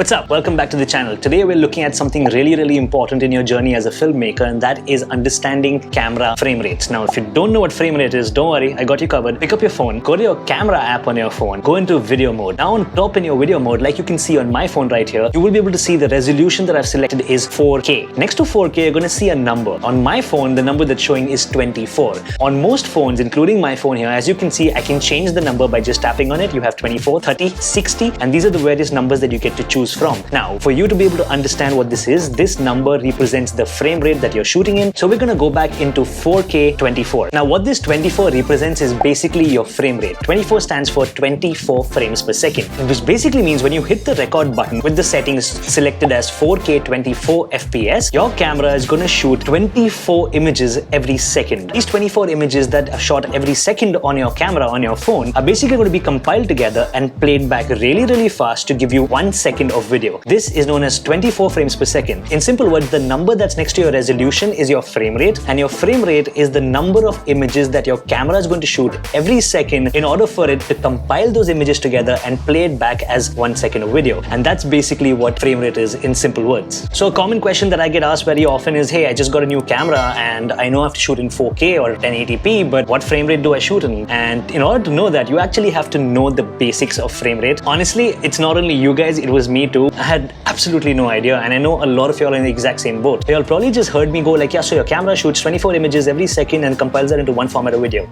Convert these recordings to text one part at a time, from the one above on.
What's up? Welcome back to the channel. Today we're looking at something really important in your journey as a filmmaker, and that is understanding camera frame rates. Now, if you don't know what frame rate is, don't worry, I got you covered. Pick up your phone, go to your camera app on your phone, go into video mode. Now on top in your video mode, like you can see on my phone right here, you will be able to see the resolution that I've selected is 4K. Next to 4K, you're going to see a number. On my phone, the number that's showing is 24. On most phones, including my phone here, as you can see, I can change the number by just tapping on it. You have 24, 30, 60, and these are the various numbers that you get to choose from. Now, for you to be able to understand what this is, this number represents the frame rate that you're shooting in. So we're going to go back into 4K 24. Now, what this 24 represents is basically your frame rate. 24 stands for 24 frames per second, which basically means when you hit the record button with the settings selected as 4K 24 FPS, your camera is going to shoot 24 images every second. These 24 images that are shot every second on your camera on your phone are basically going to be compiled together and played back really fast to give you 1 second of video. This is known as 24 frames per second. In simple words, the number that's next to your resolution is your frame rate, and your frame rate is the number of images that your camera is going to shoot every second in order for it to compile those images together and play it back as 1 second of video. And that's basically what frame rate is in simple words. So a common question that I get asked very often is, hey, I just got a new camera and I know I have to shoot in 4K or 1080p, but what frame rate do I shoot in? And in order to know that, you actually have to know the basics of frame rate. Honestly, it's not only you guys, it was me too. I had absolutely no idea, and I know a lot of y'all are in the exact same boat. Y'all probably just heard me go like, yeah, so your camera shoots 24 images every second and compiles that into one format of video.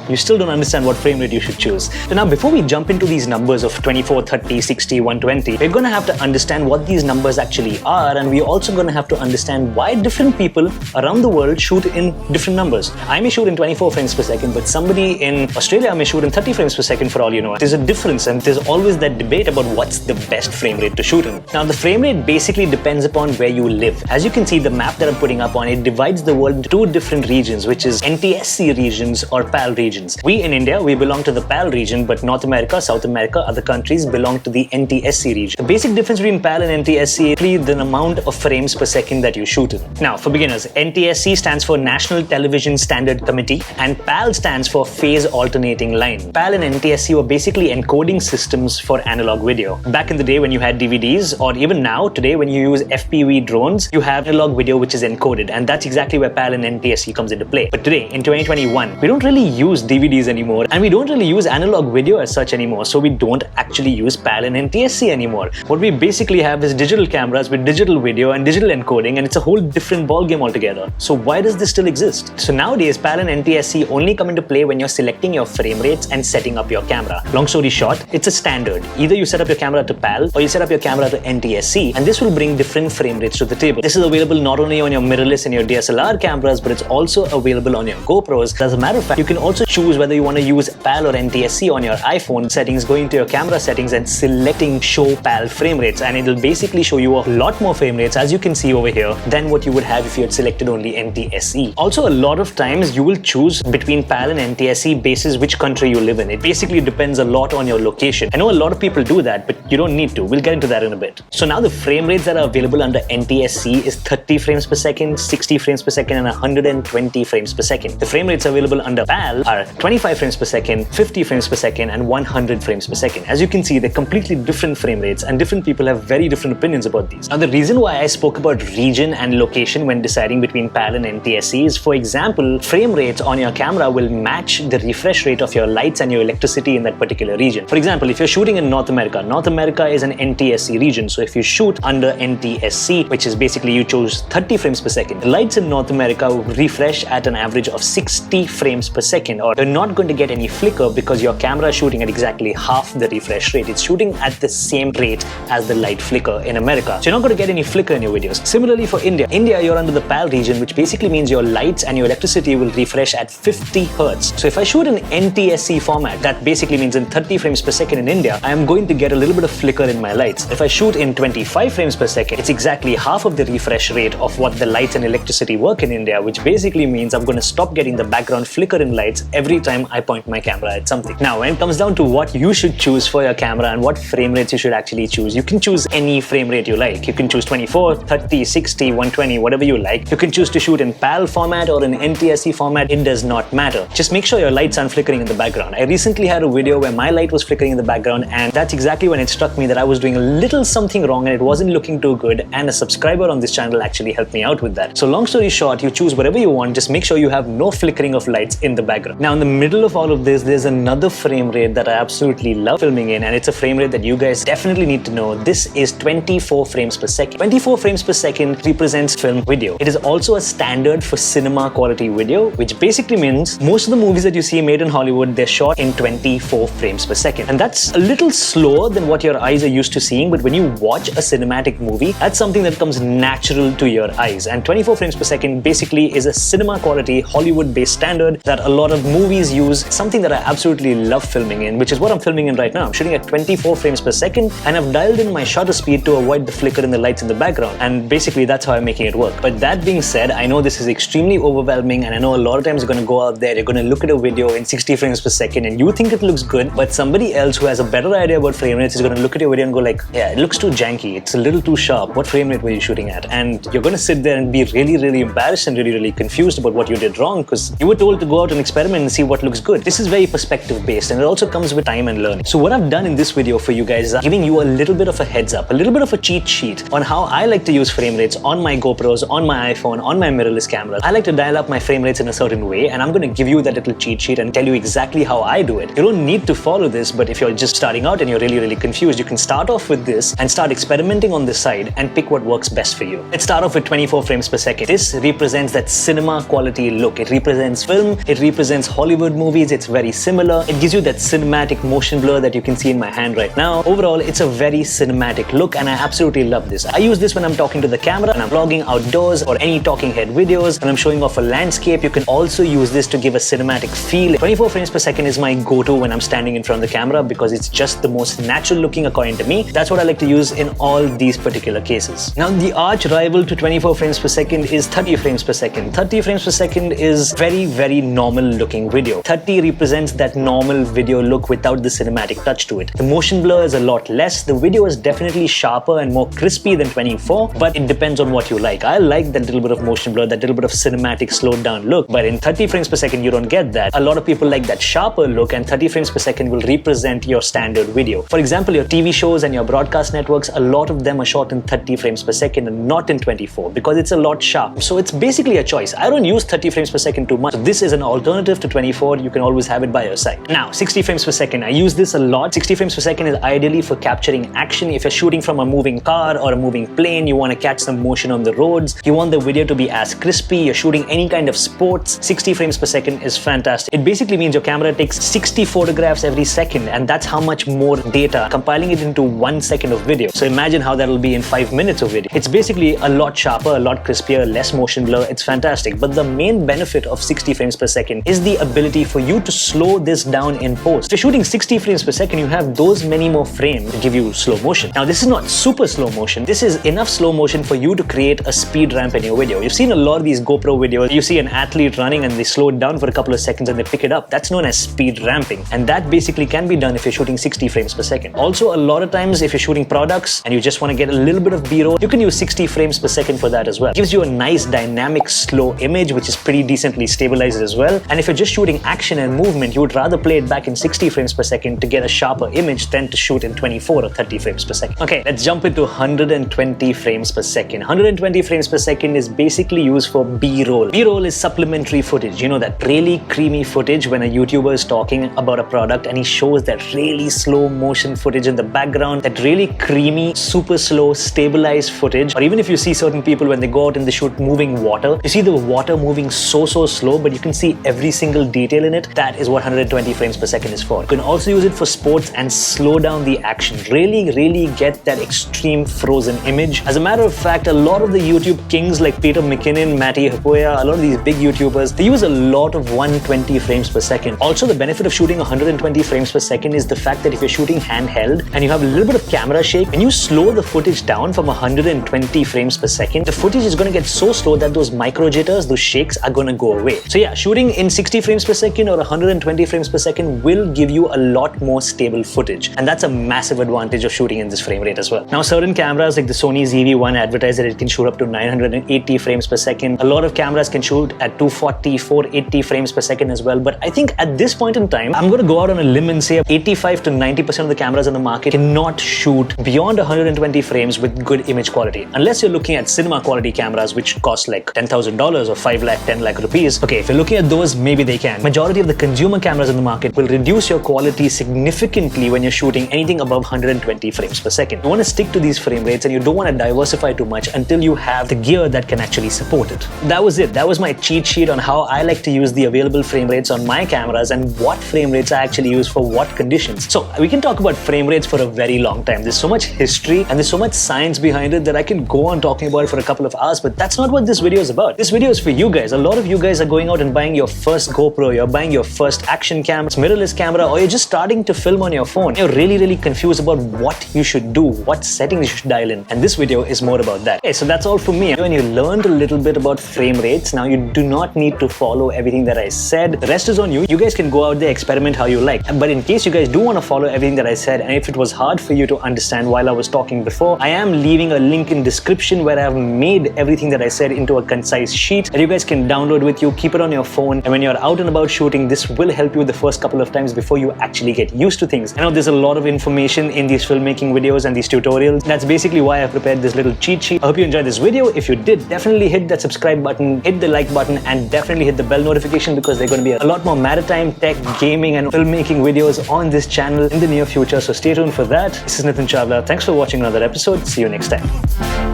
You still don't understand what frame rate you should choose. So now, before we jump into these numbers of 24, 30, 60, 120, we're going to have to understand what these numbers actually are, and we're also going to have to understand why different people around the world shoot in different numbers. I may shoot in 24 frames per second, but somebody in Australia may shoot in 30 frames per second for all you know. There's a difference, and there's always that debate about what's the best frame rate to shoot in. Now, the frame rate basically depends upon where you live. As you can see, the map that I'm putting up on it divides the world into two different regions, which is NTSC regions or PAL regions. We in India, we belong to the PAL region, but North America, South America, other countries belong to the NTSC region. The basic difference between PAL and NTSC is the amount of frames per second that you shoot in. Now, for beginners, NTSC stands for National Television Standard Committee, and PAL stands for Phase Alternating Line. PAL and NTSC were basically encoding systems for analog video. Back in the day when you had DVDs, or even now, today when you use FPV drones, you have analog video which is encoded, and that's exactly where PAL and NTSC comes into play. But today, in 2021, we don't really use DVDs anymore, and we don't really use analog video as such anymore, so we don't actually use PAL and NTSC anymore. What we basically have is digital cameras with digital video and digital encoding, and it's a whole different ballgame altogether. So why does this still exist? So nowadays, PAL and NTSC only come into play when you're selecting your frame rates and setting up your camera. Long story short, it's a standard. Either you set up your camera to PAL or you set up your camera to NTSC, and this will bring different frame rates to the table. This is available not only on your mirrorless and your DSLR cameras, but it's also available on your GoPros. As a matter of fact, you can also choose whether you want to use PAL or NTSC on your iPhone settings, going to your camera settings and selecting show PAL frame rates, and it'll basically show you a lot more frame rates, as you can see over here, than what you would have if you had selected only NTSC. Also, a lot of times you will choose between PAL and NTSC basis which country you live in. It basically depends a lot on your location. I know a lot of people do that, but you don't need to. We'll get into that in a bit. So now the frame rates that are available under NTSC is 30 frames per second, 60 frames per second, and 120 frames per second. The frame rates available under PAL are 25 frames per second, 50 frames per second, and 100 frames per second. As you can see, they're completely different frame rates, and different people have very different opinions about these. Now, the reason why I spoke about region and location when deciding between PAL and NTSC is, for example, frame rates on your camera will match the refresh rate of your lights and your electricity in that particular region. For example, if you're shooting in North America is an NTSC region. So if you shoot under NTSC, which is basically you chose 30 frames per second, the lights in North America will refresh at an average of 60 frames per second, or you're not going to get any flicker because your camera is shooting at exactly half the refresh rate. It's shooting at the same rate as the light flicker in America. So you're not going to get any flicker in your videos. Similarly for India, you're under the PAL region, which basically means your lights and your electricity will refresh at 50 Hertz. So if I shoot in NTSC format, that basically means in 30 frames per second in India, I am going to get a little bit of flicker in my lights. If I shoot in 25 frames per second, it's exactly half of the refresh rate of what the lights and electricity work in India, which basically means I'm going to stop getting the background flicker in lights every time I point my camera at something. Now, when it comes down to what you should choose for your camera and what frame rates you should actually choose, you can choose any frame rate you like. You can choose 24, 30, 60, 120, whatever you like. You can choose to shoot in PAL format or in NTSC format. It does not matter. Just make sure your lights aren't flickering in the background. I recently had a video where my light was flickering in the background, and that's exactly when it struck me that I was doing a little something wrong and it wasn't looking too good, and a subscriber on this channel actually helped me out with that. So long story short, you choose whatever you want, just make sure you have no flickering of lights in the background. Now, in the middle of all of this, there's another frame rate that I absolutely love filming in, and it's a frame rate that you guys definitely need to know. This is 24 frames per second. 24 frames per second represents film video. It is also a standard for cinema quality video, which basically means most of the movies that you see made in Hollywood, they're shot in 24 frames per second. And that's a little slower than what your eyes are used to seeing, but when you watch a cinematic movie, that's something that comes natural to your eyes. And 24 frames per second basically is a cinema quality Hollywood-based standard that a lot of movies use, something that I absolutely love filming in, which is what I'm filming in right now. I'm shooting at 24 frames per second, and I've dialed in my shutter speed to avoid the flicker in the lights in the background. And basically that's how I'm making it work. But that being said, I know this is extremely overwhelming, and I know a lot of times you're going to go out there, you're going to look at a video in 60 frames per second and you think it looks good, but somebody else who has a better idea about frame rates is going to look at your video and go like, yeah, it looks too janky, it's a little too sharp, what frame rate were you shooting at? And you're going to sit there and be really embarrassed and really confused about what you did wrong, because you were told to go out and experiment and see what looks good. This is very perspective based, and it also comes with time and learning. So what I've done in this video for you guys is giving you a little bit of a heads up, a little bit of a cheat sheet on how I like to use frame rates on my GoPros, on my iPhone, on my mirrorless camera. I like to dial up my frame rates in a certain way, and I'm going to give you that little cheat sheet and tell you exactly how I do it. You don't need to follow this, but if you're just starting out and you're really confused, you can start off with this and start experimenting on this side and pick what works best for you. Let's start off with 24 frames per second. This represents that cinema quality look. It represents film, it represents Hollywood movies. It's very similar. It gives you that cinematic motion blur that you can see in my hand right now. Overall, it's a very cinematic look, and I absolutely love this. I use this when I'm talking to the camera and I'm vlogging outdoors or any talking head videos, and I'm showing off a landscape. You can also use this to give a cinematic feel. 24 frames per second is my go-to when I'm standing in front of the camera because it's just the most natural looking according to me. That's what I like to use in all these particular cases. Now, the arch rival to 24 frames per second is 30 frames per second. 30 frames per second is very normal looking video. 30 represents that normal video look without the cinematic touch to it. The motion blur is a lot less. The video is definitely sharper and more crispy than 24, but it depends on what you like. I like that little bit of motion blur, that little bit of cinematic slowed down look, but in 30 frames per second you don't get that. A lot of people like that sharper look, and 30 frames per second will represent your standard video. For example, your TV shows and your broadcast networks, a lot of them are shot in 30 frames per second and not in 24 because it's a lot sharp. So it's basically a choice. I don't use 30 frames per second too much. So this is an alternative to 24. You can always have it by your side. Now, 60 frames per second. I use this a lot. 60 frames per second is ideally for capturing action. If you're shooting from a moving car or a moving plane, you want to catch some motion on the roads, you want the video to be as crispy, you're shooting any kind of sports, 60 frames per second is fantastic. It basically means your camera takes 60 photographs every second, and that's how much more data, compiling it into 1 second of video. So imagine how that'll be in 5 minutes of video. It's basically a lot sharper, a lot crispier, less motion blur. It's fantastic. But the main benefit of 60 frames per second is the ability for you to slow this down in post. If you're shooting 60 frames per second, you have those many more frames to give you slow motion. Now, this is not super slow motion. This is enough slow motion for you to create a speed ramp in your video. You've seen a lot of these GoPro videos. You see an athlete running and they slow it down for a couple of seconds and they pick it up. That's known as speed ramping. And that basically can be done if you're shooting 60 frames per second. Also, a lot of times if you're shooting products and you just want to get a little bit of B-roll, you can use 60 frames per second for that as well. It gives you a nice dynamic slow image, which is pretty decently stabilized as well. And if you're just shooting action and movement, you would rather play it back in 60 frames per second to get a sharper image than to shoot in 24 or 30 frames per second. Okay, let's jump into 120 frames per second. 120 frames per second is basically used for B-roll. B-roll is supplementary footage. You know, that really creamy footage when a YouTuber is talking about a product and he shows that really slow motion footage in the background, that really creamy, super slow, stabilized footage. Or even if you see certain people when they go out and they shoot moving water, you see the water moving so slow, but you can see every single detail in it. That is what 120 frames per second is for. You can also use it for sports and slow down the action. Really get that extreme frozen image. As a matter of fact, a lot of the YouTube kings like Peter McKinnon, Matty Hapoya, a lot of these big YouTubers, they use a lot of 120 frames per second. Also, the benefit of shooting 120 frames per second is the fact that if you're shooting handheld and you have a little bit of camera shake, when you slow the footage down from 120 frames per second, the footage is going to get so slow that those micro jitters, those shakes are going to go away. So yeah, shooting in 60 frames frames per second or 120 frames per second will give you a lot more stable footage, and that's a massive advantage of shooting in this frame rate as well. Now, certain cameras like the Sony ZV-1 advertise that it can shoot up to 980 frames per second. A lot of cameras can shoot at 240, 480 frames per second as well, but I think at this point in time, I'm going to go out on a limb and say 85 to 90% of the cameras in the market cannot shoot beyond 120 frames with good image quality, unless you're looking at cinema quality cameras which cost like $10,000 or 5 lakh, 10 lakh rupees. Okay, if you're looking at those, maybe they can. Majority of the consumer cameras in the market will reduce your quality significantly when you're shooting anything above 120 frames per second. You want to stick to these frame rates and you don't want to diversify too much until you have the gear that can actually support it. That was it. That was my cheat sheet on how I like to use the available frame rates on my cameras and what frame rates I actually use for what conditions. So we can talk about frame rates for a very long time. There's so much history and there's so much science behind it that I can go on talking about it for a couple of hours, but that's not what this video is about. This video is for you guys. A lot of you guys are going out and buying your first GoPro, you're buying your first action camera, mirrorless camera, or you're just starting to film on your phone. You're really confused about what you should do, what settings you should dial in, and this video is more about that. Okay, so that's all for me. When you learned a little bit about frame rates, now you do not need to follow everything that I said. The rest is on you. You guys can go out there, experiment how you like. But in case you guys do want to follow everything that I said, and if it was hard for you to understand while I was talking before, I am leaving a link in description where I have made everything that I said into a concise sheet that you guys can download with you, keep it on your phone, and when you're out and about shooting, this will help you the first couple of times before you actually get used to things. I know there's a lot of information in these filmmaking videos and these tutorials. That's basically why I prepared this little cheat sheet. I hope you enjoyed this video. If you did, definitely hit that subscribe button, hit the like button, and definitely hit the bell notification because there are going to be a lot more maritime, tech, gaming, and filmmaking videos on this channel in the near future. So stay tuned for that. This is Nitin Chawla. Thanks for watching another episode. See you next time.